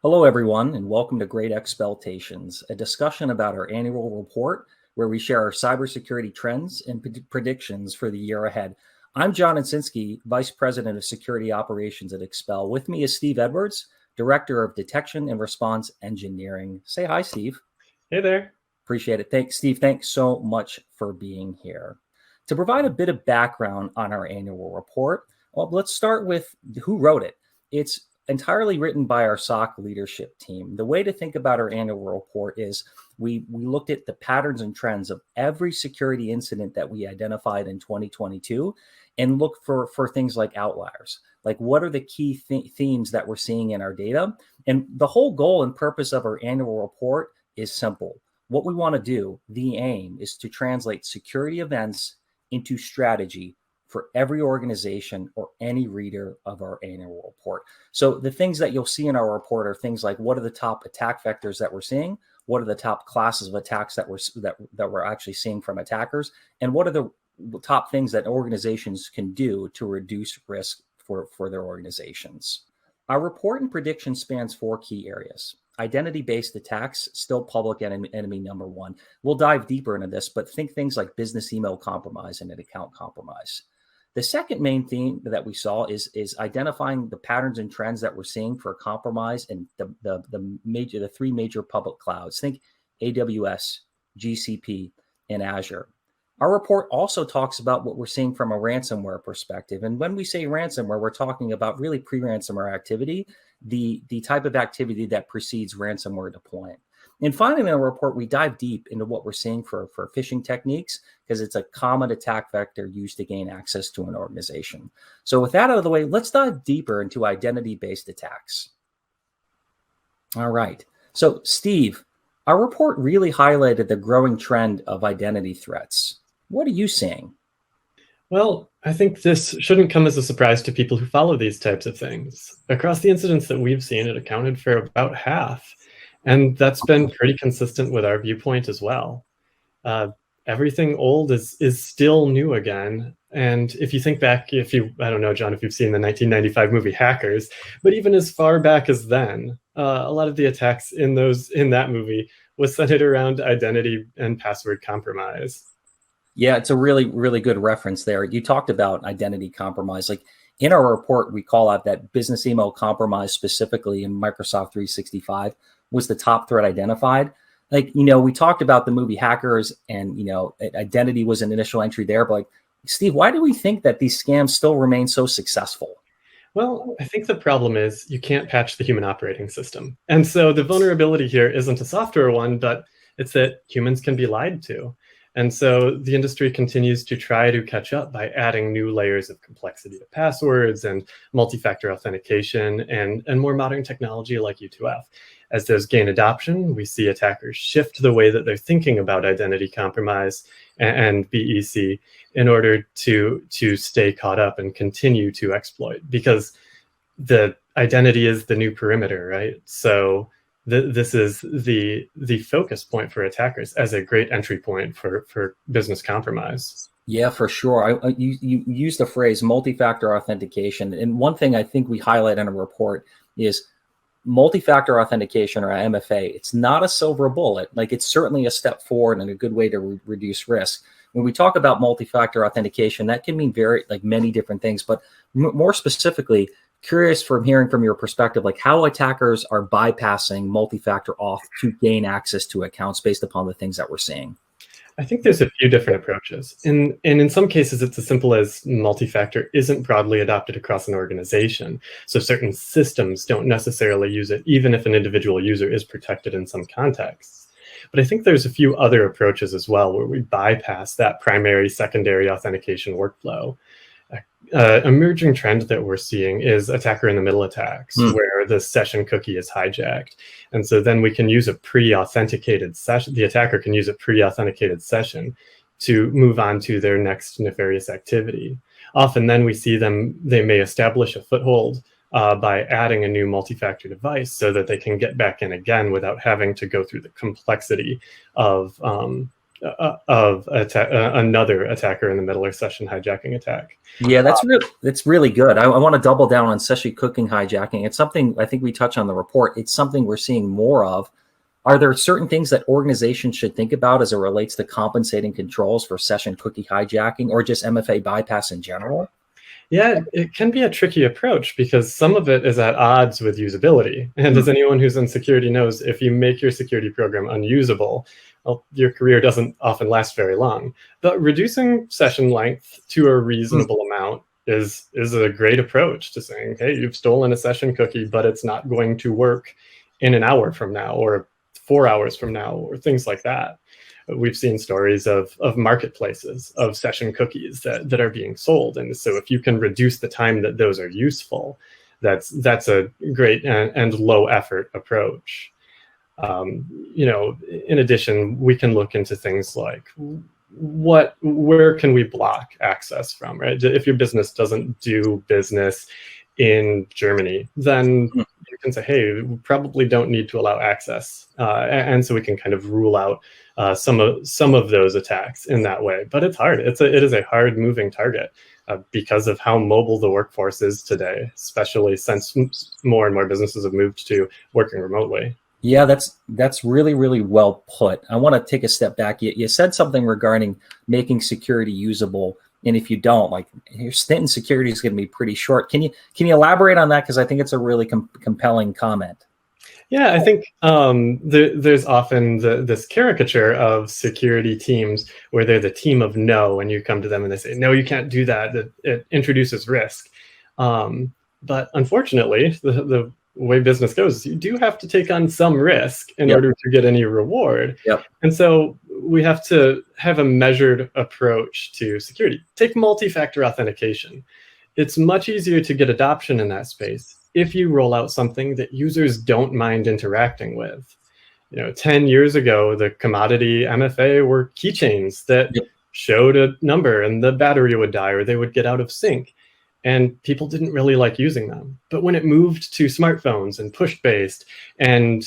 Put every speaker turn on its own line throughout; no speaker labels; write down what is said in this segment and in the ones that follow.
Hello, everyone, and welcome to Great Expeltations, a discussion about our annual report where we share our cybersecurity trends and predictions for the year ahead. I'm John Hencinski, Vice President of Security Operations at Expel. With me is Steve Edwards, Director of Detection and Response Engineering. Say hi, Steve.
Hey there.
Appreciate it. Thanks, Steve. Thanks so much for being here. To provide a bit of background on our annual report, well, let's start with who wrote it. It's entirely written by our SOC leadership team. The way to think about our annual report is we looked at the patterns and trends of every security incident that we identified in 2022 and looked for things like outliers. Like, what are the key themes that we're seeing in our data? And the whole goal and purpose of our annual report is simple. What we want to do, the aim, is to translate security events into strategy for every organization or any reader of our annual report. So the things that you'll see in our report are things like, what are the top attack vectors that we're seeing? What are the top classes of attacks that we're actually seeing from attackers? And what are the top things that organizations can do to reduce risk for their organizations? Our report and prediction spans 4 key areas. Identity-based attacks, still public enemy number 1. We'll dive deeper into this, but think things like business email compromise and an account compromise. The second main theme that we saw is identifying the patterns and trends that we're seeing for compromise in the 3 major public clouds. Think AWS, GCP, and Azure. Our report also talks about what we're seeing from a ransomware perspective. And when we say ransomware, we're talking about really pre-ransomware activity, the type of activity that precedes ransomware deployment. And finally, in our report, we dive deep into what we're seeing for phishing techniques, because it's a common attack vector used to gain access to an organization. So with that out of the way, let's dive deeper into identity-based attacks. All right. So Steve, our report really highlighted the growing trend of identity threats. What are you seeing?
Well, I think this shouldn't come as a surprise to people who follow these types of things. Across the incidents that we've seen, it accounted for about half. And that's been pretty consistent with our viewpoint as well. Everything old is still new again. And if you think back, I don't know, John, if you've seen the 1995 movie Hackers, but even as far back as then, a lot of the attacks in that movie was centered around identity and password compromise.
Yeah, it's a really, really good reference there. You talked about identity compromise. Like, in our report, we call out that business email compromise specifically in Microsoft 365 was the top threat identified. Like, we talked about the movie Hackers, and, identity was an initial entry there. But, like, Steve, why do we think that these scams still remain so successful?
Well, I think the problem is you can't patch the human operating system. And so the vulnerability here isn't a software one, but it's that humans can be lied to. And so the industry continues to try to catch up by adding new layers of complexity to passwords and multi-factor authentication and more modern technology like U2F. As those gain adoption, we see attackers shift the way that they're thinking about identity compromise and BEC in order to stay caught up and continue to exploit, because the identity is the new perimeter, right? So this is the focus point for attackers as a great entry point for business compromise.
Yeah, for sure. You used the phrase multi-factor authentication. And one thing I think we highlight in a report is multi-factor authentication, or MFA. It's not a silver bullet. Like, it's certainly a step forward and a good way to reduce risk. When we talk about multi-factor authentication, that can mean many different things. But more specifically, curious from hearing from your perspective, like how attackers are bypassing multi-factor auth to gain access to accounts based upon the things that we're seeing.
I think there's a few different approaches. And in some cases, it's as simple as multi-factor isn't broadly adopted across an organization. So certain systems don't necessarily use it, even if an individual user is protected in some contexts. But I think there's a few other approaches as well where we bypass that primary, secondary authentication workflow. Emerging trend that we're seeing is attacker in the middle attacks, where the session cookie is hijacked. And so then we can use a pre-authenticated session. The attacker can use a pre-authenticated session to move on to their next nefarious activity. Often then we see they may establish a foothold by adding a new multi-factor device so that they can get back in again without having to go through the complexity of another attacker in the middle or session hijacking attack.
Yeah, that's really good. I want to double down on session cooking hijacking. It's something I think we touch on the report. It's something we're seeing more of. Are there certain things that organizations should think about as it relates to compensating controls for session cookie hijacking or just MFA bypass in general?
Yeah, it can be a tricky approach because some of it is at odds with usability. And as anyone who's in security knows, if you make your security program unusable, well, your career doesn't often last very long. But reducing session length to a reasonable amount is a great approach to saying, hey, you've stolen a session cookie, but it's not going to work in an hour from now or 4 hours from now or things like that. We've seen stories of marketplaces of session cookies that are being sold. And so if you can reduce the time that those are useful, that's a great and low effort approach. In addition, we can look into things like where can we block access from, right? If your business doesn't do business in Germany, then you can say, hey, we probably don't need to allow access. And so we can kind of rule out some of those attacks in that way. But it's hard. It is a hard moving target because of how mobile the workforce is today, especially since more and more businesses have moved to working remotely.
Yeah, that's really, really well put. I want to take a step back. You said something regarding making security usable. And if you don't, like, your stint in security is going to be pretty short. Can you elaborate on that? Because I think it's a really compelling comment.
Yeah, I think there's often this caricature of security teams where they're the team of no, and you come to them and they say, no, you can't do that. It introduces risk. But unfortunately, the way business goes, you do have to take on some risk in order to get any reward. And so we have to have a measured approach to security. Take multi-factor authentication. It's much easier to get adoption in that space if you roll out something that users don't mind interacting with. 10 years ago, the commodity MFA were keychains that showed a number and the battery would die or they would get out of sync. And people didn't really like using them. But when it moved to smartphones and push-based and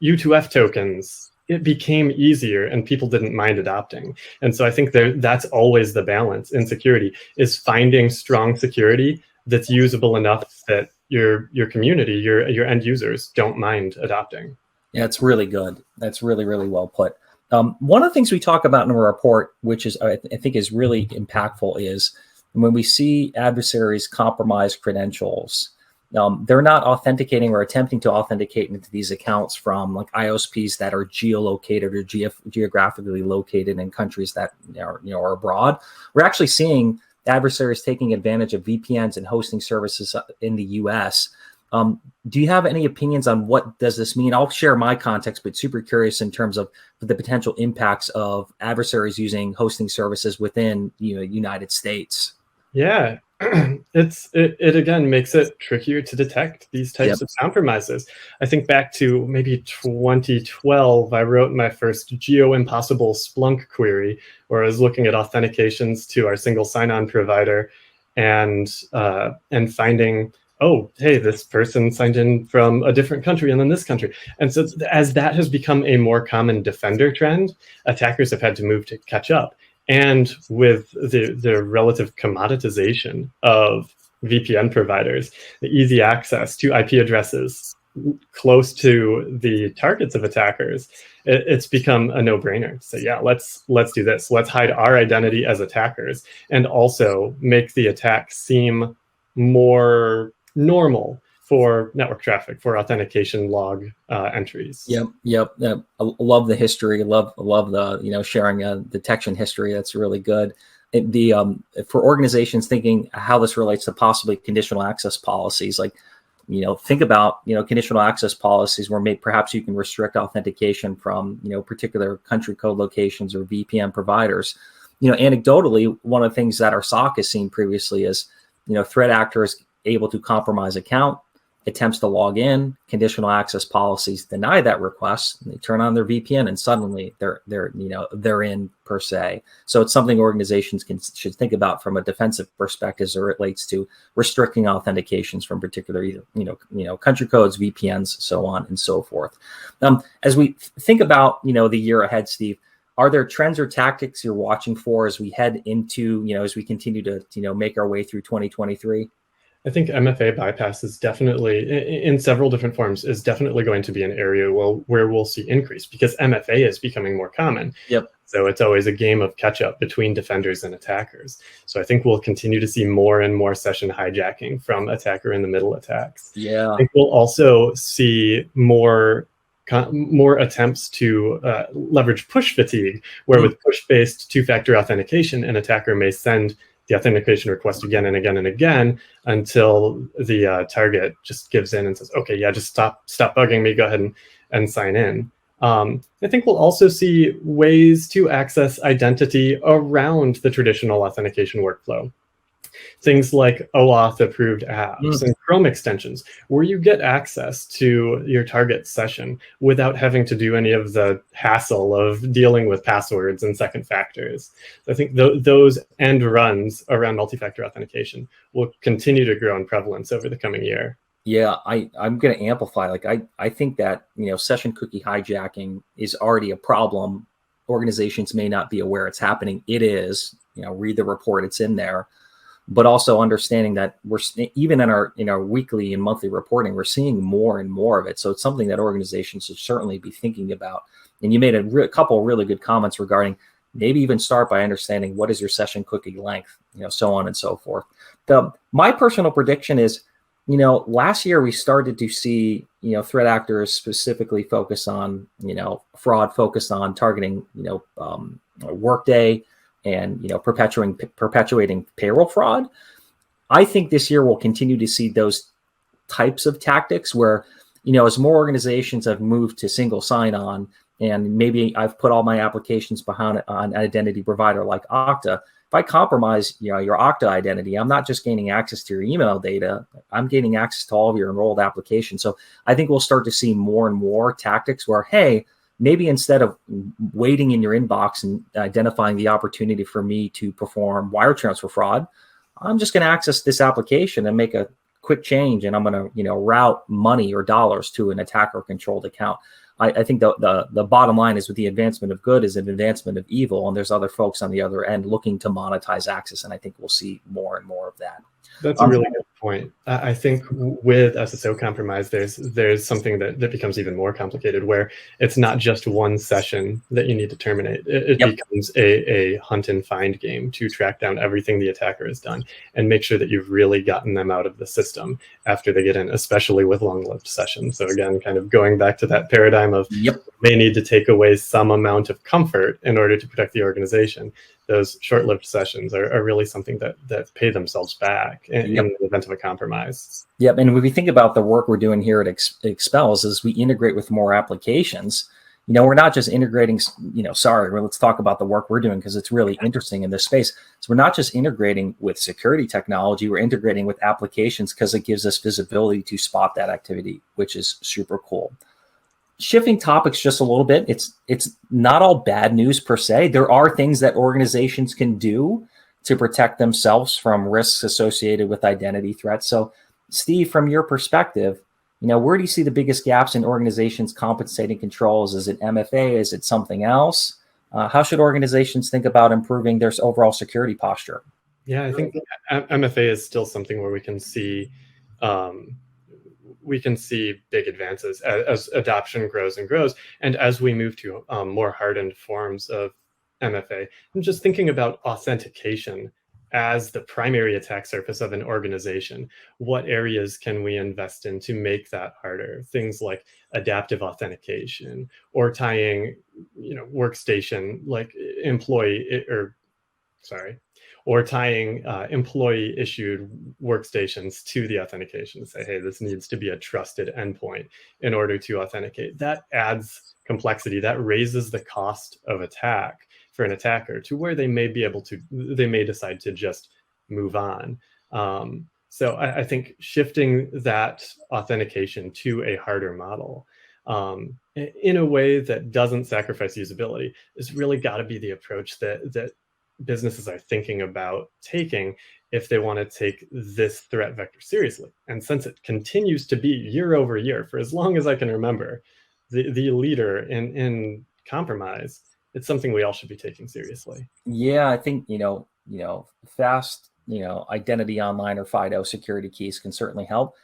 U2F tokens, it became easier and people didn't mind adopting. And so I think that's always the balance in security, is finding strong security that's usable enough that your community, your end users don't mind adopting.
Yeah, it's really good. That's really, really well put. One of the things we talk about in our report, which is I think is really impactful, is when we see adversaries compromise credentials, they're not authenticating or attempting to authenticate into these accounts from like ISPs that are geolocated or geographically located in countries that are abroad. We're actually seeing adversaries taking advantage of VPNs and hosting services in the US. Do you have any opinions on what does this mean? I'll share my context, but super curious in terms of the potential impacts of adversaries using hosting services within United States.
Yeah, it again makes it trickier to detect these types of compromises. I think back to maybe 2012, I wrote my first geo-impossible Splunk query, where I was looking at authentications to our single sign-on provider and finding, oh, hey, this person signed in from a different country and then this country. And so as that has become a more common defender trend, attackers have had to move to catch up. And with the relative commoditization of VPN providers, the easy access to IP addresses close to the targets of attackers, it's become a no-brainer. So yeah, let's do this. Let's hide our identity as attackers and also make the attack seem more normal for network traffic, for authentication log entries.
Yep. I love the history. Love the sharing detection history. That's really good. For organizations thinking how this relates to possibly conditional access policies, like think about conditional access policies where perhaps you can restrict authentication from particular country code locations or VPN providers. Anecdotally, one of the things that our SOC has seen previously is threat actors able to compromise account, attempts to log in, conditional access policies deny that request, and they turn on their VPN and suddenly they're in per se. So it's something organizations should think about from a defensive perspective as it relates to restricting authentications from particular country codes, VPNs, so on and so forth. As we think about the year ahead, Steve, Are there trends or tactics you're watching for as we head into, as we continue to, make our way through 2023?
I think MFA bypass is definitely, in several different forms, is definitely going to be an area where we'll see increase, because MFA is becoming more common.
Yep.
So it's always a game of catch up between defenders and attackers. So I think we'll continue to see more and more session hijacking from attacker in the middle attacks.
Yeah.
I think we'll also see more attempts to leverage push fatigue, where with push-based two-factor authentication, an attacker may send the authentication request again and again and again until the target just gives in and says, okay, yeah, just stop bugging me, go ahead and sign in. I think we'll also see ways to access identity around the traditional authentication workflow. Things like OAuth approved apps and Chrome extensions, where you get access to your target session without having to do any of the hassle of dealing with passwords and second factors. I think those end runs around multi-factor authentication will continue to grow in prevalence over the coming year.
Yeah, I'm going to amplify. Like, I think that, session cookie hijacking is already a problem. Organizations may not be aware it's happening. It is, read the report, it's in there. But also understanding that we're even in our weekly and monthly reporting, we're seeing more and more of it. So it's something that organizations should certainly be thinking about. And you made a couple of really good comments regarding maybe even start by understanding what is your session cookie length, so on and so forth. My personal prediction is, last year we started to see, threat actors specifically focus on, fraud, focused on targeting, Workday, and perpetuating payroll fraud. I think this year we'll continue to see those types of tactics where, as more organizations have moved to single sign-on, and maybe I've put all my applications behind an identity provider like Okta. If I compromise, your Okta identity, I'm not just gaining access to your email data, I'm gaining access to all of your enrolled applications. So I think we'll start to see more and more tactics where, hey, maybe instead of waiting in your inbox and identifying the opportunity for me to perform wire transfer fraud, I'm just going to access this application and make a quick change, and I'm going to, route money or dollars to an attacker-controlled account. I think the bottom line is, with the advancement of good is an advancement of evil, and there's other folks on the other end looking to monetize access, and I think we'll see more and more of that.
That's a really good point. I think with SSO compromise, there's something that becomes even more complicated, where it's not just one session that you need to terminate. It becomes a hunt and find game to track down everything the attacker has done and make sure that you've really gotten them out of the system after they get in, especially with long-lived sessions. So again, kind of going back to that paradigm of may need to take away some amount of comfort in order to protect the organization. Those short-lived sessions are really something that pay themselves back in the event of a compromise.
Yep, and when we think about the work we're doing here at Expels, as we integrate with more applications, we're not just integrating, let's talk about the work we're doing because it's really interesting in this space. So we're not just integrating with security technology, we're integrating with applications because it gives us visibility to spot that activity, which is super cool. Shifting topics just a little bit, it's not all bad news per se. There are things that organizations can do to protect themselves from risks associated with identity threats. So, Steve, from your perspective, where do you see the biggest gaps in organizations' compensating controls? Is it MFA? Is it something else? How should organizations think about improving their overall security posture?
Yeah, I think MFA is still something where we can see big advances as adoption grows and grows. And as we move to more hardened forms of MFA, I'm just thinking about authentication as the primary attack surface of an organization. What areas can we invest in to make that harder? Things like adaptive authentication, or tying, workstation like or tying employee-issued workstations to the authentication to say, hey, this needs to be a trusted endpoint in order to authenticate. That adds complexity. That raises the cost of attack for an attacker to where they may decide to just move on. So I think shifting that authentication to a harder model in a way that doesn't sacrifice usability is really got to be the approach that businesses are thinking about taking if they want to take this threat vector seriously. And since it continues to be year over year for as long as I can remember, the leader in compromise, it's something we all should be taking seriously.
Yeah, I think, fast, identity online or FIDO security keys can certainly help.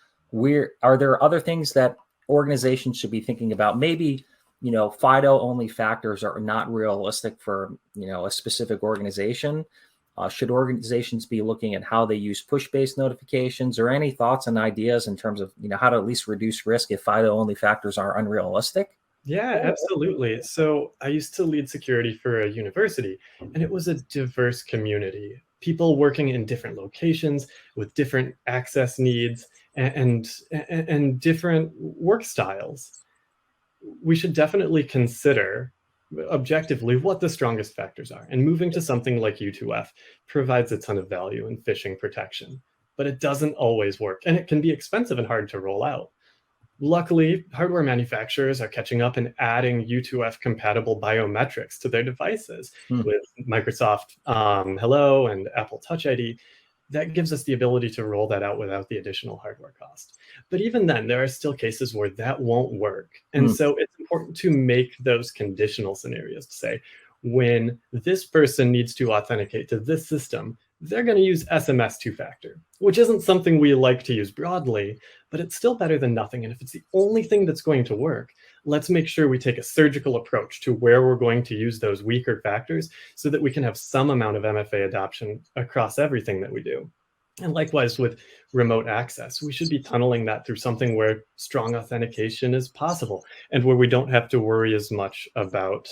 Are there other things that organizations should be thinking about? Maybe, FIDO only factors are not realistic for, a specific organization. Should organizations be looking at how they use push-based notifications, or any thoughts and ideas in terms of, how to at least reduce risk if FIDO only factors are unrealistic?
Yeah, absolutely. So I used to lead security for a university, and it was a diverse community. People working in different locations with different access needs and different work styles. We should definitely consider objectively what the strongest factors are. And moving to something like U2F provides a ton of value in phishing protection, but it doesn't always work, and it can be expensive and hard to roll out. Luckily, hardware manufacturers are catching up and adding U2F compatible biometrics to their devices
Hmm.
with Microsoft Hello and Apple Touch ID. That gives us the ability to roll that out without the additional hardware cost. But even then, there are still cases where that won't work. And
Hmm.
so it's important to make those conditional scenarios to say, when this person needs to authenticate to this system, they're going to use SMS two-factor, which isn't something we like to use broadly, but it's still better than nothing. And if it's the only thing that's going to work, let's make sure we take a surgical approach to where we're going to use those weaker factors so that we can have some amount of MFA adoption across everything that we do. And likewise with remote access, we should be tunneling that through something where strong authentication is possible and where we don't have to worry as much about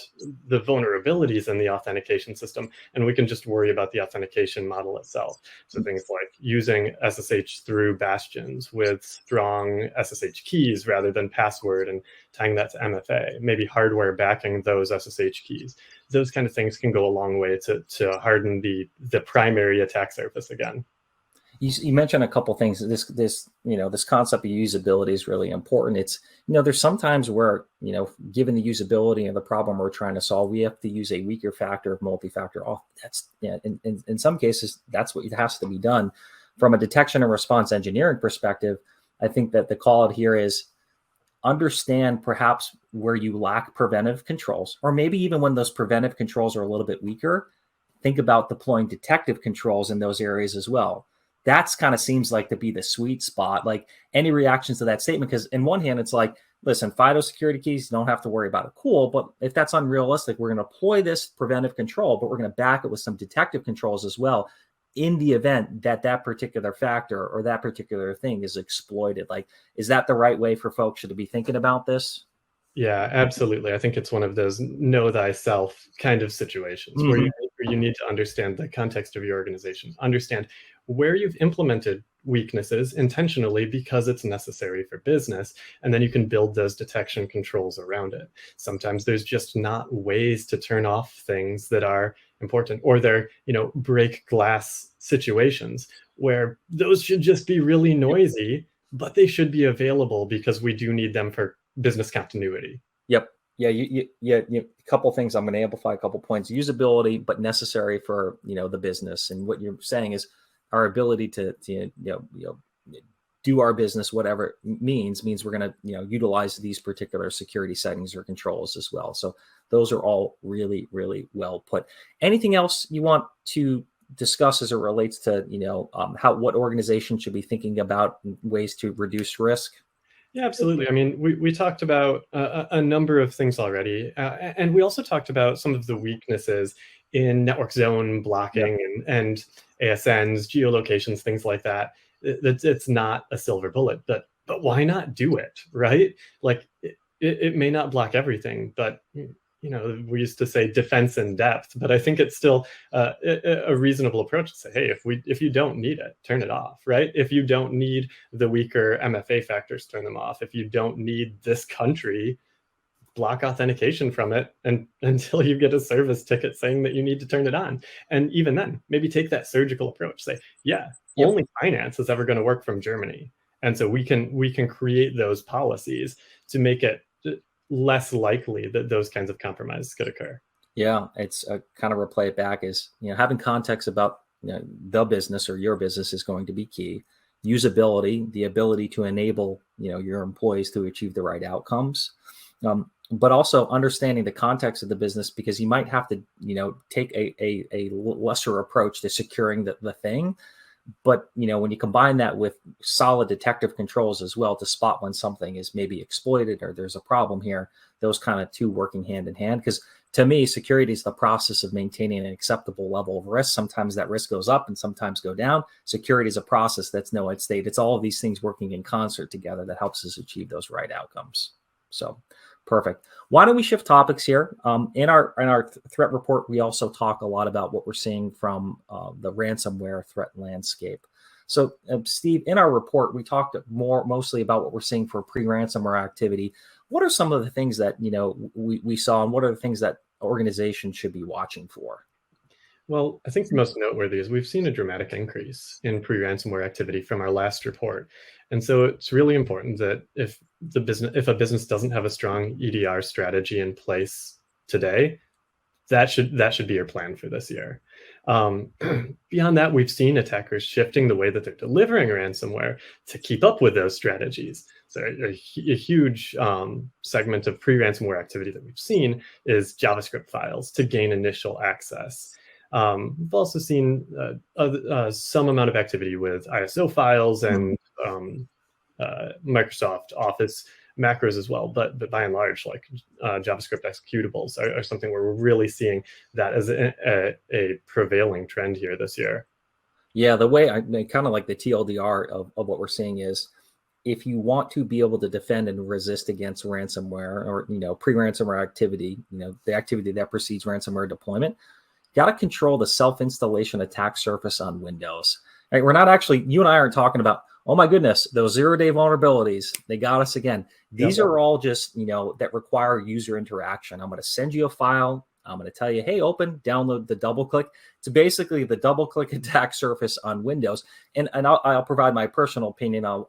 the vulnerabilities in the authentication system. And we can just worry about the authentication model itself. So things like using SSH through bastions with strong SSH keys rather than password and tying that to MFA, maybe hardware backing those SSH keys. Those kind of things can go a long way to harden the primary attack surface again.
You mentioned a couple things. This concept of usability is really important. It's, there's sometimes where, given the usability and the problem we're trying to solve, we have to use a weaker factor of multi-factor auth. That's, in some cases, that's what has to be done. From a detection and response engineering perspective, I think that the call out here is understand perhaps where you lack preventive controls, or maybe even when those preventive controls are a little bit weaker, think about deploying detective controls in those areas as well. That's kind of seems like to be the sweet spot. Like, any reactions to that statement? Because in one hand, it's like, listen, FIDO security keys, don't have to worry about it. Cool. But if that's unrealistic, we're going to deploy this preventive control, but we're going to back it with some detective controls as well in the event that that particular factor or that particular thing is exploited. Like, is that the right way for folks to be thinking about this?
Yeah, absolutely. I think it's one of those know thyself kind of situations where you need to understand the context of your organization, understand where you've implemented weaknesses intentionally because it's necessary for business, and then you can build those detection controls around it. Sometimes there's just not ways to turn off things that are important, or they're, break glass situations where those should just be really noisy, but they should be available because we do need them for business continuity.
Yep. Yeah. A couple things. I'm going to amplify a couple points. Usability, but necessary for the business. And what you're saying is our ability to do our business, whatever it means we're going to utilize these particular security settings or controls as well. So those are all really, really well put. Anything else you want to discuss as it relates to what organizations should be thinking about ways to reduce risk?
Yeah, absolutely. I mean, we talked about a number of things already, and we also talked about some of the weaknesses in network zone blocking and ASNs, geolocations, things like that. It's not a silver bullet, but why not do it, right? Like, it may not block everything, but we used to say defense in depth, but I think it's still a reasonable approach to say, hey, if you don't need it, turn it off, right? If you don't need the weaker MFA factors, turn them off. If you don't need this country, block authentication from it until you get a service ticket saying that you need to turn it on. And even then, maybe take that surgical approach. Say, only finance is ever going to work from Germany. And so we can create those policies to make it less likely that those kinds of compromises could occur.
Yeah, it's a kind of replay it back is, having context about the business or your business is going to be key. Usability, the ability to enable, your employees to achieve the right outcomes. but also understanding the context of the business, because you might have to, take a lesser approach to securing the thing. But, when you combine that with solid detective controls as well to spot when something is maybe exploited or there's a problem here, those kind of two working hand in hand. Because to me, security is the process of maintaining an acceptable level of risk. Sometimes that risk goes up and sometimes go down. Security is a process that's no end state. It's all of these things working in concert together that helps us achieve those right outcomes. So perfect. Why don't we shift topics here? In our threat report, we also talk a lot about what we're seeing from the ransomware threat landscape. So, Steve, in our report, we talked mostly about what we're seeing for pre-ransomware activity. What are some of the things that we saw, and what are the things that organizations should be watching for?
Well, I think the most noteworthy is we've seen a dramatic increase in pre-ransomware activity from our last report. And so it's really important that if a business doesn't have a strong EDR strategy in place today, that should be your plan for this year. Beyond that, we've seen attackers shifting the way that they're delivering ransomware to keep up with those strategies. So a huge segment of pre-ransomware activity that we've seen is JavaScript files to gain initial access. We've also seen some amount of activity with ISO files and Microsoft Office macros as well, but by and large, like JavaScript executables are something where we're really seeing that as a prevailing trend here this year.
Yeah, the way I kind of like the TLDR of what we're seeing is, if you want to be able to defend and resist against ransomware or pre-ransomware activity, the activity that precedes ransomware deployment, got to control the self-installation attack surface on Windows. Right? We're not actually, you and I aren't talking about, oh my goodness, those 0-day vulnerabilities, they got us again. These are all just, that require user interaction. I'm going to send you a file. I'm going to tell you, hey, open, download the double click. It's basically the double click attack surface on Windows. And I'll provide my personal opinion. I'm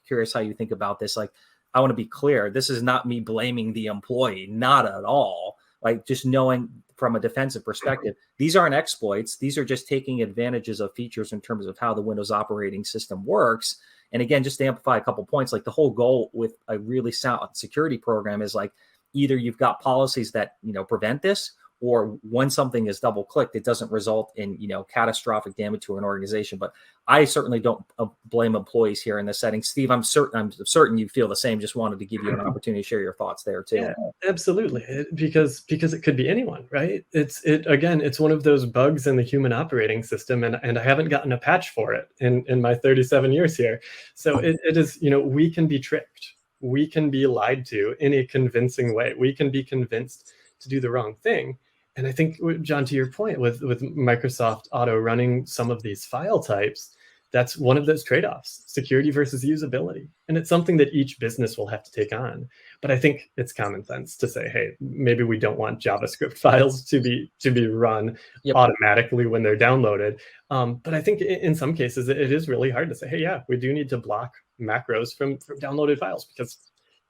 curious how you think about this. Like, I want to be clear. This is not me blaming the employee, not at all. Like, just knowing from a defensive perspective, these aren't exploits. These are just taking advantages of features in terms of how the Windows operating system works. And again, just to amplify a couple points, like the whole goal with a really sound security program is like, either you've got policies that, prevent this, or when something is double clicked, it doesn't result in, catastrophic damage to an organization. But I certainly don't blame employees here in this setting. Steve, I'm certain you feel the same. Just wanted to give you an opportunity to share your thoughts there too.
Yeah, absolutely. Because it could be anyone, right? It's one of those bugs in the human operating system, and I haven't gotten a patch for it in my 37 years here. So it is, we can be tricked. We can be lied to in a convincing way. We can be convinced to do the wrong thing. And I think, John, to your point, with Microsoft Auto running some of these file types, that's one of those trade-offs, security versus usability. And it's something that each business will have to take on. But I think it's common sense to say, hey, maybe we don't want JavaScript files to be run automatically when they're downloaded. But I think in some cases, it is really hard to say, hey, yeah, we do need to block macros from downloaded files, because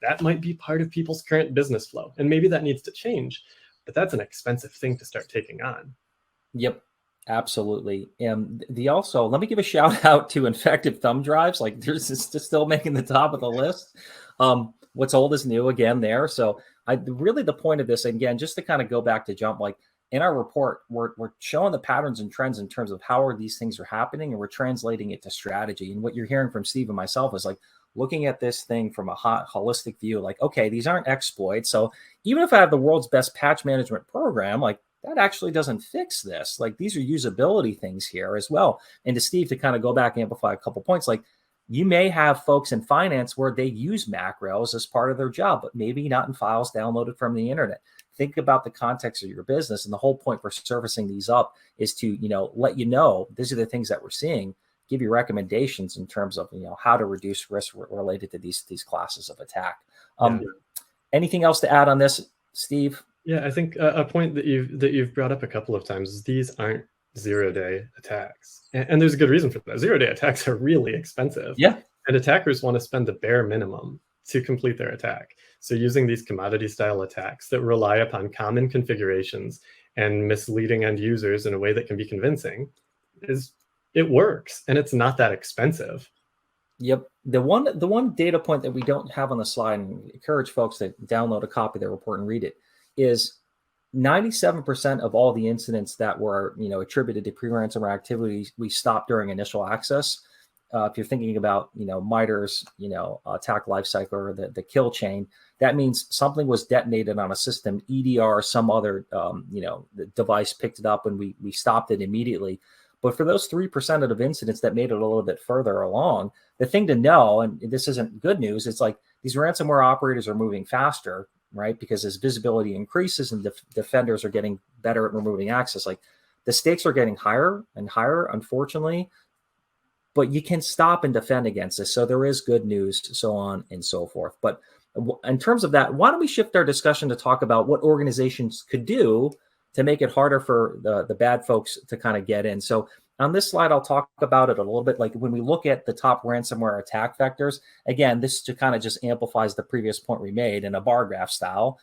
that might be part of people's current business flow. And maybe that needs to change. But that's an expensive thing to start taking on.
Yep, absolutely. And also, let me give a shout out to infected thumb drives. Like, there's still making the top of the list. What's old is new again there. So really the point of this, again, just to kind of go back to jump, like in our report, we're showing the patterns and trends in terms of how these things are happening, and we're translating it to strategy. And what you're hearing from Steve and myself is like, looking at this thing from a holistic view, like, okay, these aren't exploits. So even if I have the world's best patch management program, like, that actually doesn't fix this. Like, these are usability things here as well. And to Steve, to kind of go back and amplify a couple points, like, you may have folks in finance where they use macros as part of their job, but maybe not in files downloaded from the internet. Think about the context of your business. And the whole point for surfacing these up is to, let you know, these are the things that we're seeing, give you recommendations in terms of, how to reduce risk related to these classes of attack. Anything else to add on this, Steve?
Yeah, I think a point that you've brought up a couple of times is these aren't 0-day attacks. And there's a good reason for that. 0-day attacks are really expensive.
Yeah.
And attackers want to spend the bare minimum to complete their attack. So using these commodity style attacks that rely upon common configurations and misleading end users in a way that can be convincing, it works, and it's not that expensive.
Yep. The one data point that we don't have on the slide, and encourage folks to download a copy of the report and read it, is 97% of all the incidents that were, attributed to pre-ransomware activities we stopped during initial access. If you're thinking about, MITRE's, attack lifecycle, or the kill chain, that means something was detonated on a system, EDR, some other, the device picked it up, and we stopped it immediately. But for those 3% of incidents that made it a little bit further along, the thing to know, and this isn't good news, it's like these ransomware operators are moving faster, right? Because as visibility increases and defenders are getting better at removing access, like the stakes are getting higher and higher, unfortunately, but you can stop and defend against this. So there is good news, so on and so forth. But in terms of that, why don't we shift our discussion to talk about what organizations could do to make it harder for the bad folks to kind of get in. So on this slide, I'll talk about it a little bit. Like when we look at the top ransomware attack vectors, again, this kind of just amplifies the previous point we made in a bar graph style.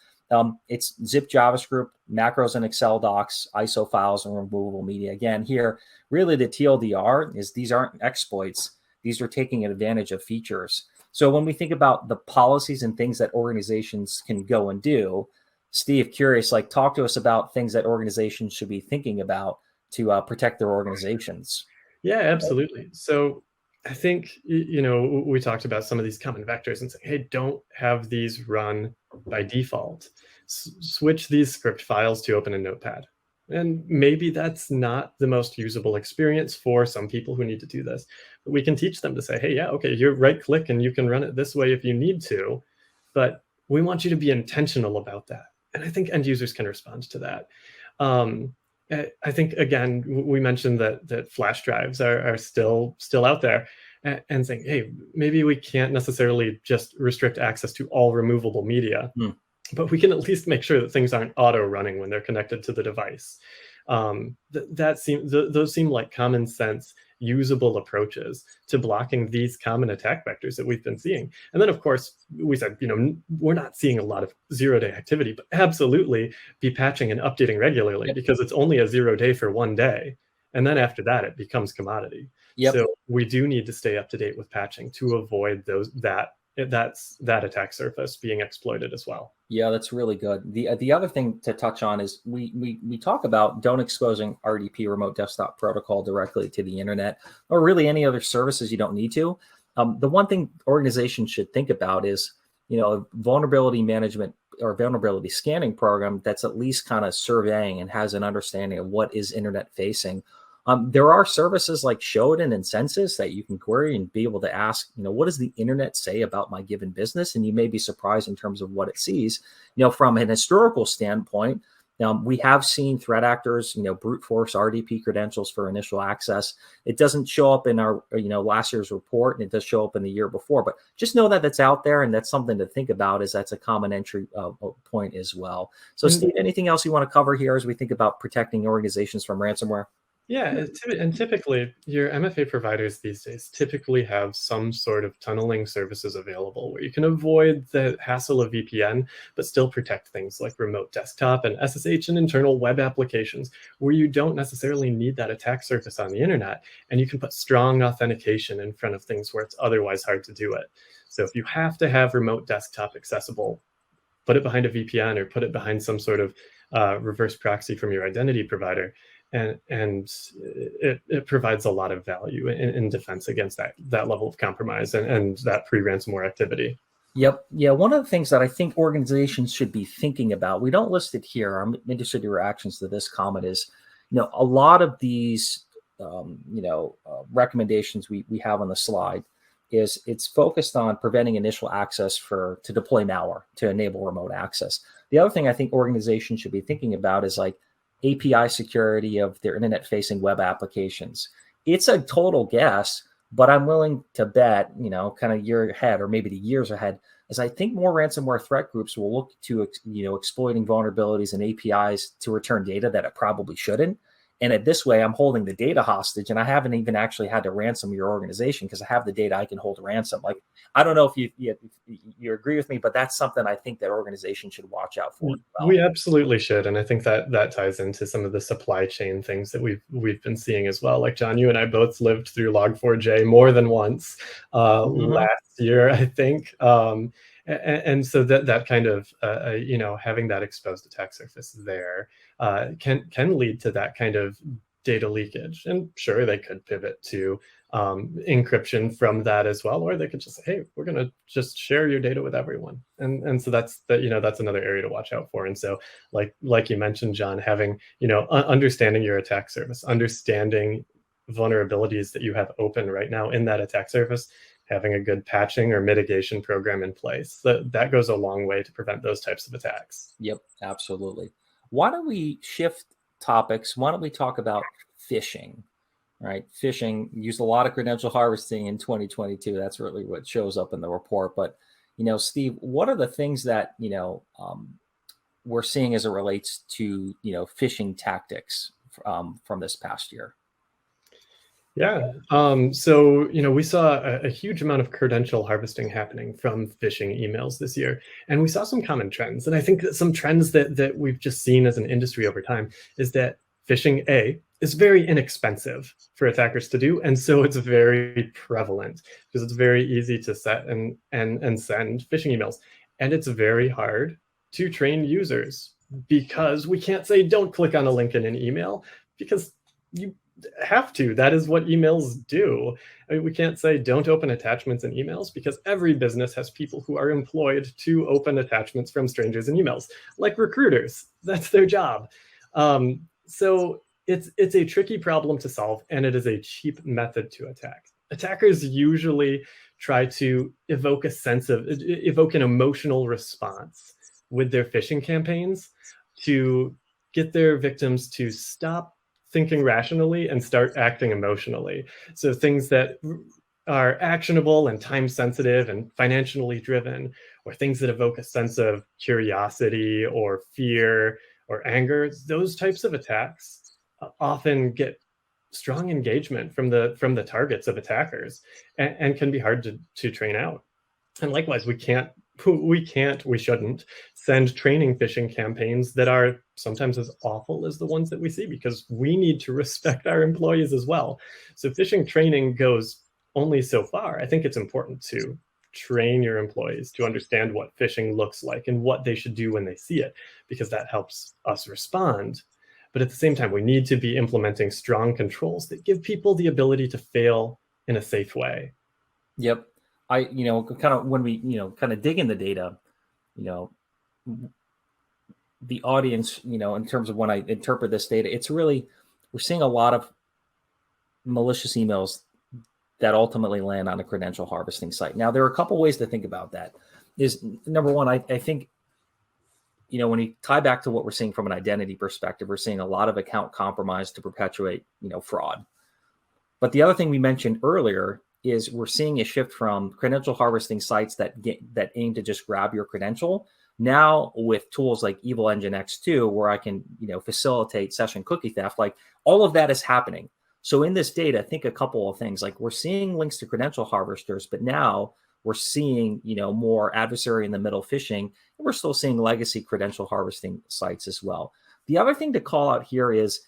It's zip JavaScript, macros and Excel docs, ISO files, and removable media. Again, here, really the TLDR is these aren't exploits. These are taking advantage of features. So when we think about the policies and things that organizations can go and do, Steve, curious, like talk to us about things that organizations should be thinking about to protect their organizations.
Yeah, absolutely. So I think, we talked about some of these common vectors and saying, hey, don't have these run by default. Switch these script files to open in Notepad. And maybe that's not the most usable experience for some people who need to do this. But we can teach them to say, hey, yeah, okay, you right click and you can run it this way if you need to. But we want you to be intentional about that. And I think end users can respond to that. I think, again, we mentioned that flash drives are still out there, and saying, hey, maybe we can't necessarily just restrict access to all removable media, but we can at least make sure that things aren't auto running when they're connected to the device. Those seem like common sense, usable approaches to blocking these common attack vectors that we've been seeing. And then, of course, we said, we're not seeing a lot of zero-day activity, but absolutely be patching and updating regularly, because it's only a 0 day for 1 day. And then after that, it becomes commodity. So we do need to stay up to date with patching to avoid that attack surface being exploited as well.
Yeah, that's really good. The other thing to touch on is we talk about don't exposing RDP, remote desktop protocol, directly to the internet, or really any other services you don't need to. The one thing organizations should think about is, a vulnerability management or vulnerability scanning program that's at least kind of surveying and has an understanding of what is internet facing. There are services like Shodan and Census that you can query and be able to ask, what does the internet say about my given business? And you may be surprised in terms of what it sees. From an historical standpoint, we have seen threat actors, brute force RDP credentials for initial access. It doesn't show up in our, last year's report, and it does show up in the year before. But just know that that's out there, and that's something to think about. Is that's a common entry point as well. So, Steve, anything else you want to cover here as we think about protecting organizations from ransomware?
Yeah, and typically your MFA providers these days typically have some sort of tunneling services available where you can avoid the hassle of VPN, but still protect things like remote desktop and SSH and internal web applications, where you don't necessarily need that attack surface on the internet, and you can put strong authentication in front of things where it's otherwise hard to do it. So if you have to have remote desktop accessible, put it behind a VPN or put it behind some sort of reverse proxy from your identity provider. And it provides a lot of value in defense against that level of compromise and that pre-ransomware activity.
Yep. Yeah. One of the things that I think organizations should be thinking about, we don't list it here. I'm interested in your reactions to this comment is, a lot of these, recommendations we have on the slide is it's focused on preventing initial access to deploy malware to enable remote access. The other thing I think organizations should be thinking about is like API security of their internet-facing web applications. It's a total guess, but I'm willing to bet, kind of year ahead or maybe the years ahead, as I think more ransomware threat groups will look to, exploiting vulnerabilities and APIs to return data that it probably shouldn't. And this way, I'm holding the data hostage, and I haven't even actually had to ransom your organization because I have the data I can hold ransom. Like, I don't know if you agree with me, but that's something I think that organizations should watch out for as well.
We absolutely should, and I think that that ties into some of the supply chain things that we've been seeing as well. Like John, you and I both lived through Log4j more than once last year, I think. And so that kind of having that exposed attack surface there can lead to that kind of data leakage. And sure, they could pivot to encryption from that as well, or they could just say, hey, we're going to just share your data with everyone. And so that's another area to watch out for. And so like you mentioned, John, having understanding your attack surface, understanding vulnerabilities that you have open right now in that attack surface, having a good patching or mitigation program in place, that goes a long way to prevent those types of attacks.
Yep, absolutely. Why don't we shift topics? Why don't we talk about phishing? Right, phishing used a lot of credential harvesting in 2022. That's really what shows up in the report. But Steve, what are the things that we're seeing as it relates to phishing tactics from this past year?
Yeah. So, we saw a huge amount of credential harvesting happening from phishing emails this year. And we saw some common trends. And I think that some trends that we've just seen as an industry over time is that phishing, is very inexpensive for attackers to do. And so it's very prevalent because it's very easy to set and send phishing emails. And it's very hard to train users because we can't say, don't click on a link in an email, because you have to. That is what emails do. I mean, we can't say don't open attachments in emails because every business has people who are employed to open attachments from strangers in emails, like recruiters. That's their job. So it's a tricky problem to solve, and it is a cheap method to attack. Attackers usually try to evoke an emotional response with their phishing campaigns to get their victims to stop thinking rationally and start acting emotionally. So things that are actionable and time sensitive and financially driven, or things that evoke a sense of curiosity or fear or anger, those types of attacks often get strong engagement from the targets of attackers, and can be hard to train out. And likewise, we shouldn't send training phishing campaigns that are sometimes as awful as the ones that we see, because we need to respect our employees as well. So phishing training goes only so far. I think it's important to train your employees to understand what phishing looks like and what they should do when they see it, because that helps us respond. But at the same time, we need to be implementing strong controls that give people the ability to fail in a safe way.
Yep. Kind of when we, kind of dig in the data, the audience, in terms of when I interpret this data, it's really, we're seeing a lot of malicious emails that ultimately land on a credential harvesting site. Now, there are a couple ways to think about that. Is number one, I think, when you tie back to what we're seeing from an identity perspective, we're seeing a lot of account compromise to perpetuate, fraud. But the other thing we mentioned earlier is we're seeing a shift from credential harvesting sites that aim to just grab your credential. Now with tools like Evil Engine X2, where I can, facilitate session cookie theft, like all of that is happening. So in this data, think a couple of things. Like, we're seeing links to credential harvesters, but now we're seeing, more adversary in the middle phishing, and we're still seeing legacy credential harvesting sites as well. The other thing to call out here is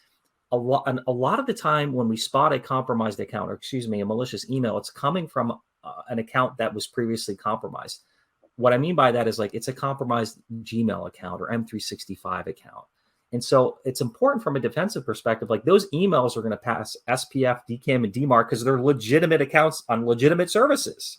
a lot of the time when we spot a compromised account, or a malicious email, it's coming from an account that was previously compromised. What I mean by that is, like, it's a compromised Gmail account or M365 account. And so it's important from a defensive perspective, like, those emails are going to pass SPF, DKIM, and DMARC because they're legitimate accounts on legitimate services.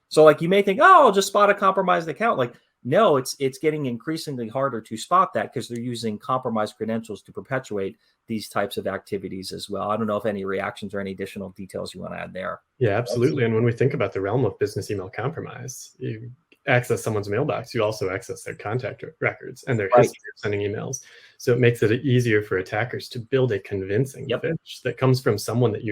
So, like, you may think, oh, I'll just spot a compromised account. Like, no, it's getting increasingly harder to spot that because they're using compromised credentials to perpetuate these types of activities as well. I don't know if any reactions or any additional details you want to add there.
Yeah, absolutely. And when we think about the realm of business email compromise, you access someone's mailbox, you also access their contact records and their history of sending emails. So it makes it easier for attackers to build a convincing pitch that comes from someone that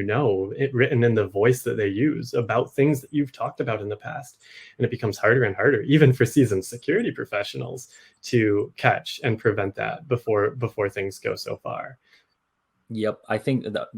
written in the voice that they use about things that you've talked about in the past. And it becomes harder and harder, even for seasoned security professionals, to catch and prevent that before things go so far.
Yep. I think that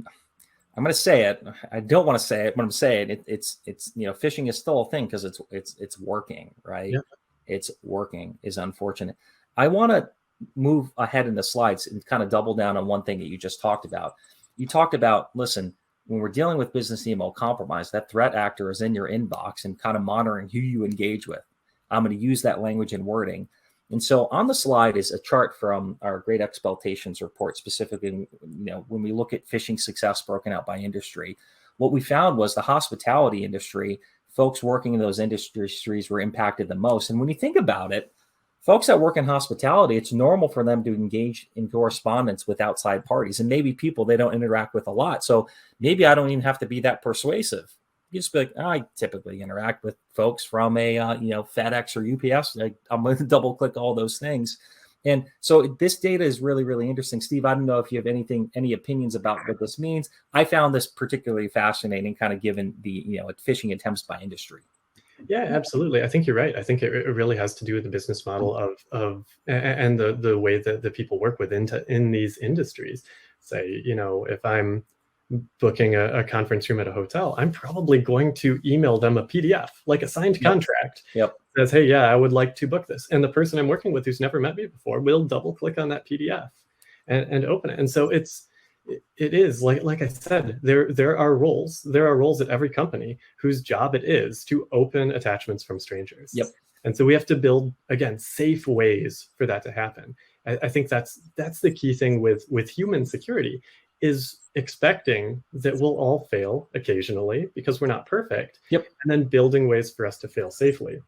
I'm going to say it. I don't want to say it, but I'm saying it's phishing is still a thing because it's working, right?
Yeah.
It's working is unfortunate. I want to move ahead in the slides and kind of double down on one thing that you just talked about. You talked about, listen, when we're dealing with business email compromise, that threat actor is in your inbox and kind of monitoring who you engage with. I'm going to use that language and wording. And so on the slide is a chart from our great Expeltations report, specifically, when we look at phishing success broken out by industry, what we found was the hospitality industry, folks working in those industries were impacted the most. And when you think about it, folks that work in hospitality, it's normal for them to engage in correspondence with outside parties and maybe people they don't interact with a lot. So maybe I don't even have to be that persuasive. You just be like, I typically interact with folks from a FedEx or UPS. I'm going to double click all those things. And so this data is really, really interesting. Steve, I don't know if you have any opinions about what this means. I found this particularly fascinating, kind of given the phishing attempts by industry.
Yeah, absolutely. I think you're right. I think it really has to do with the business model of and the way that the people work in these industries. Say, if I'm booking a conference room at a hotel, I'm probably going to email them a PDF, like a signed contract.
Yep.
Says, hey, yeah, I would like to book this. And the person I'm working with who's never met me before will double click on that PDF and open it. And so it is like I said, there are roles at every company whose job it is to open attachments from strangers.
Yep.
And so we have to build, again, safe ways for that to happen. I think that's the key thing with human security, is expecting that we'll all fail occasionally because we're not perfect.
Yep.
And then building ways for us to fail safely.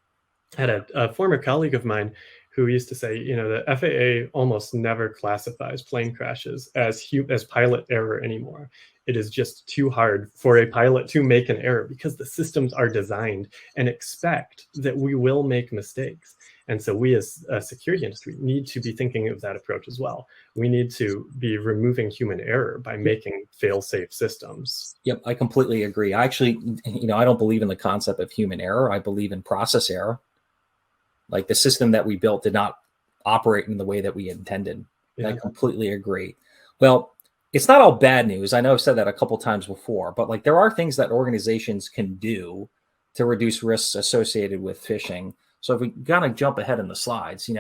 I had a former colleague of mine who used to say, the FAA almost never classifies plane crashes as pilot error anymore. It is just too hard for a pilot to make an error because the systems are designed and expect that we will make mistakes. And so we as a security industry need to be thinking of that approach as well. We need to be removing human error by making fail-safe systems.
Yep, I completely agree. I actually, I don't believe in the concept of human error. I believe in process error. Like the system that we built did not operate in the way that we intended. Yeah. I completely agree. Well, it's not all bad news. I know I've said that a couple times before, but like there are things that organizations can do to reduce risks associated with phishing. So if we kind of jump ahead in the slides,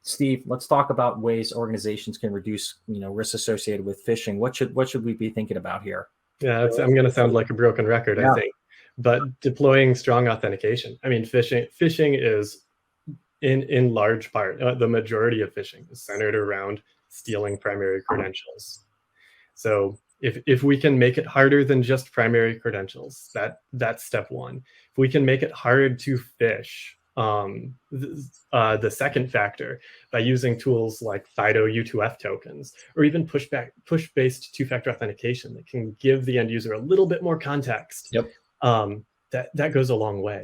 Steve, let's talk about ways organizations can reduce, risks associated with phishing. What should we be thinking about here?
Yeah, I'm going to sound like a broken record, I think, but deploying strong authentication. I mean, phishing is in large part, the majority of phishing is centered around stealing primary credentials. So if we can make it harder than just primary credentials, that's step one. If we can make it hard to phish, the second factor by using tools like FIDO U2F tokens, or even push-based two-factor authentication that can give the end user a little bit more context.
Yep.
That goes a long way.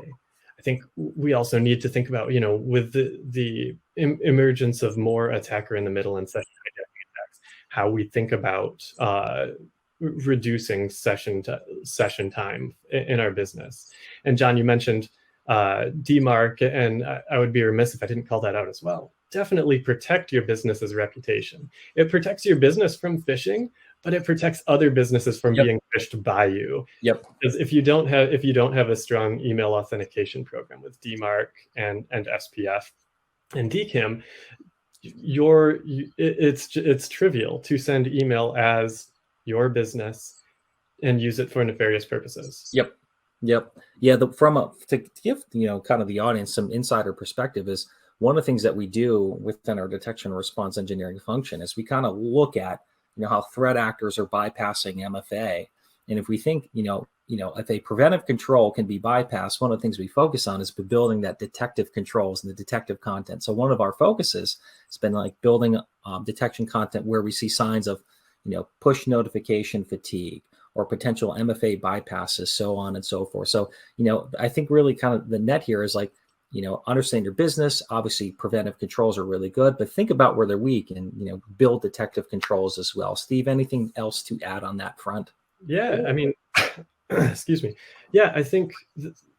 I think we also need to think about, with the emergence of more attacker in the middle and session hijacking attacks, how we think about reducing session time in our business. And John, you mentioned DMARC, and I would be remiss if I didn't call that out as well. Definitely protect your business's reputation. It protects your business from phishing, but it protects other businesses from being phished by you. Yep. Because if you don't have a strong email authentication program with DMARC and SPF and DKIM, it's trivial to send email as your business and use it for nefarious purposes.
Yep. Yeah. To give kind of the audience some insider perspective, is one of the things that we do within our detection and response engineering function is we kind of look at how threat actors are bypassing MFA, and if we think if a preventive control can be bypassed, one of the things we focus on is building that detective controls and the detective content. So one of our focuses has been like building detection content where we see signs of push notification fatigue or potential MFA bypasses, so on and so forth. So, I think really kind of the net here is like, understand your business. Obviously, preventive controls are really good, but think about where they're weak and, build detective controls as well. Steve, anything else to add on that front?
Yeah, I mean, excuse me. Yeah, I think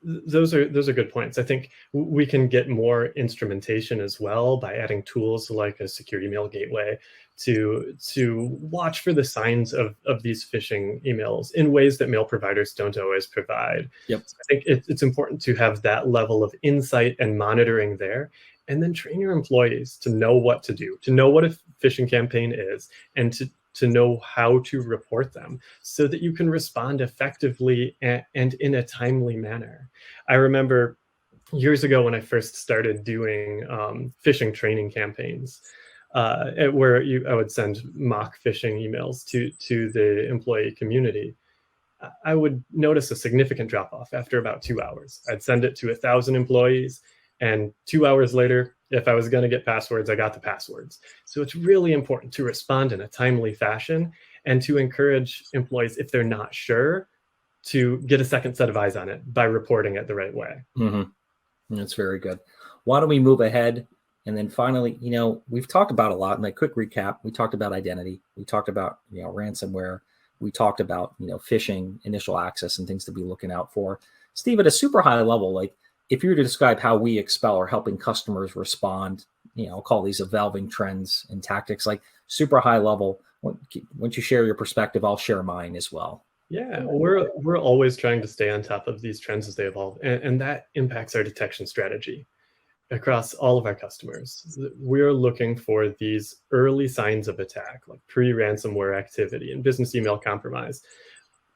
those are good points. I think we can get more instrumentation as well by adding tools like a secure email gateway to watch for the signs of these phishing emails in ways that mail providers don't always provide.
Yep.
So I think it's important to have that level of insight and monitoring there, and then train your employees to know what to do, to know what a phishing campaign is, and to know how to report them so that you can respond effectively and in a timely manner. I remember years ago when I first started doing phishing training campaigns, where I would send mock phishing emails to the employee community. I would notice a significant drop off after about 2 hours. I'd send it to 1,000 employees, and 2 hours later, if I was going to get passwords, I got the passwords. So it's really important to respond in a timely fashion and to encourage employees, if they're not sure, to get a second set of eyes on it by reporting it the right way.
Mm-hmm. That's very good. Why don't we move ahead? And then finally, we've talked about a lot. And a quick recap: we talked about identity, we talked about ransomware, we talked about phishing, initial access, and things to be looking out for. Steve, at a super high level, like if you were to describe how we Expel are helping customers respond, I'll call these evolving trends and tactics, like super high level. Once you share your perspective, I'll share mine as well.
Yeah, we're always trying to stay on top of these trends as they evolve, and that impacts our detection strategy across all of our customers. We're looking for these early signs of attack, like pre-ransomware activity and business email compromise,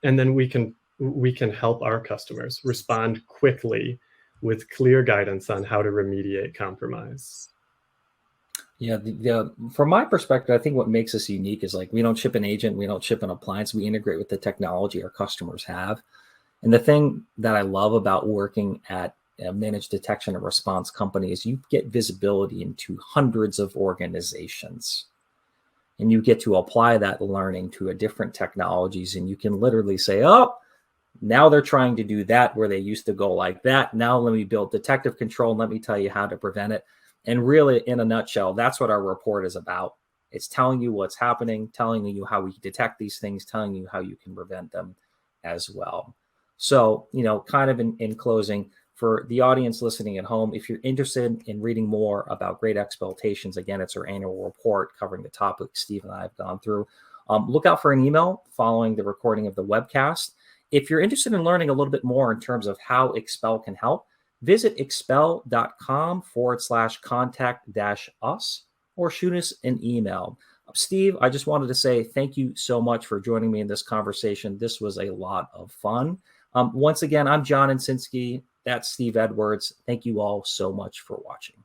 and then we can help our customers respond quickly with clear guidance on how to remediate compromise.
Yeah, from my perspective, I think what makes us unique is like we don't ship an agent, we don't ship an appliance, we integrate with the technology our customers have. And the thing that I love about working at a managed detection and response company is you get visibility into hundreds of organizations. And you get to apply that learning to a different technologies, and you can literally say, oh, now they're trying to do that where they used to go like that. Now let me build detective control and let me tell you how to prevent it. And really, in a nutshell, that's what our report is about. It's telling you what's happening, telling you how we detect these things, telling you how you can prevent them as well. So, kind of in closing, for the audience listening at home, if you're interested in reading more about Great Expeltations, again, it's our annual report covering the topics Steve and I have gone through. Look out for an email following the recording of the webcast. If you're interested in learning a little bit more in terms of how Expel can help, visit expel.com/contact-us or shoot us an email. Steve, I just wanted to say thank you so much for joining me in this conversation. This was a lot of fun. Once again, I'm John Hencinski. That's Steve Edwards. Thank you all so much for watching.